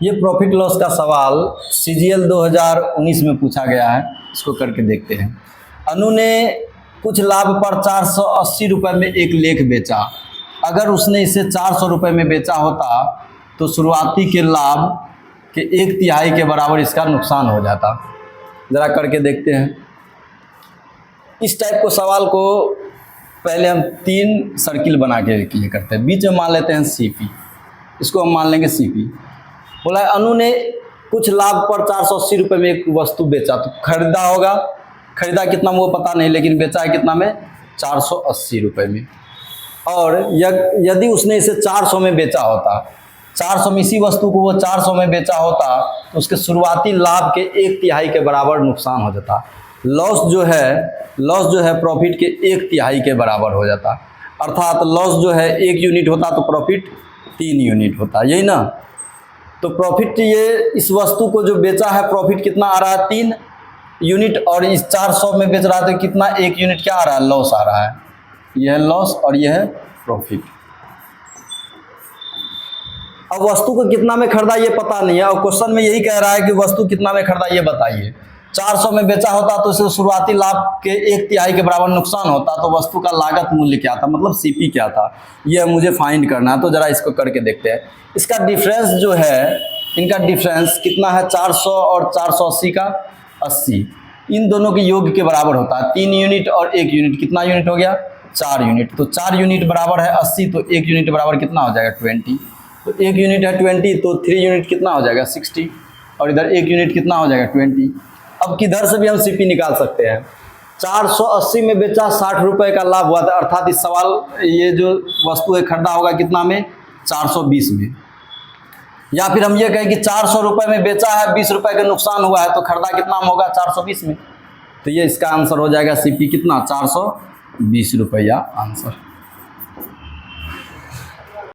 ये profit loss का सवाल CGL 2019 में पूछा गया है। इसको करके देखते हैं। अनु ने कुछ लाभ पर 480 रुपये में एक लेख बेचा। अगर उसने इसे 400 रुपये में बेचा होता तो शुरुआती के लाभ के 1/3 के बराबर इसका नुकसान हो जाता। ज़रा करके देखते हैं। इस टाइप को सवाल को पहले हम 3 सर्किल बना के ये करते हैं। बीच में मान लेते हैं CP, इसको हम मान लेंगे CP। बोला अनु ने कुछ लाभ पर 480 रुपये में एक वस्तु बेचा, तो खरीदा होगा, खरीदा कितना में वो पता नहीं, लेकिन बेचा है कितना में, 480 रुपये में। और यदि उसने इसे 400 में बेचा होता, 400 में इसी वस्तु को वो 400 में बेचा होता तो उसके शुरुआती लाभ के 1/3 के बराबर नुकसान हो जाता। लॉस जो है प्रॉफिट के 1/3 के बराबर हो जाता। अर्थात लॉस जो है 1 यूनिट होता तो प्रॉफिट 3 यूनिट होता, यही ना। तो प्रॉफिट ये इस वस्तु को जो बेचा है प्रॉफिट कितना आ रहा है, 3 यूनिट, और इस 400 में बेच रहा है तो कितना, 1 यूनिट क्या आ रहा है, लॉस आ रहा है। यह है लॉस और यह है प्रॉफिट। अब वस्तु को कितना में खरीदा ये पता नहीं है, और क्वेश्चन में यही कह रहा है कि वस्तु कितना में खरीदा ये बताइए। 400 में बेचा होता तो इसे शुरुआती लाभ के 1/3 के बराबर नुकसान होता, तो वस्तु का लागत मूल्य क्या था, मतलब CP क्या था, यह मुझे फाइंड करना है। तो जरा इसको करके देखते हैं। इसका डिफरेंस जो है, इनका डिफरेंस कितना है, 400 और 480 का 80, इन दोनों के योग के बराबर होता है। 3 यूनिट और 1 यूनिट, कितना यूनिट हो गया, 4 यूनिट। तो 4 यूनिट बराबर है 80, तो 1 यूनिट बराबर कितना हो जाएगा, 20। तो 1 यूनिट है 20, तो 3 यूनिट कितना हो जाएगा, 60, और इधर 1 यूनिट कितना हो जाएगा, 20। अब किधर से भी हम CP निकाल सकते हैं। 480 में बेचा, 60 रुपये का लाभ हुआ था, अर्थात इस सवाल ये जो वस्तु है खरीदा होगा कितना में, 420 में। या फिर हम ये कहें कि 400 रुपये में बेचा है, 20 रुपये का नुकसान हुआ है, तो खरीदा कितना में होगा, 420 में। तो ये इसका आंसर हो जाएगा CP कितना, 420 रुपया आंसर।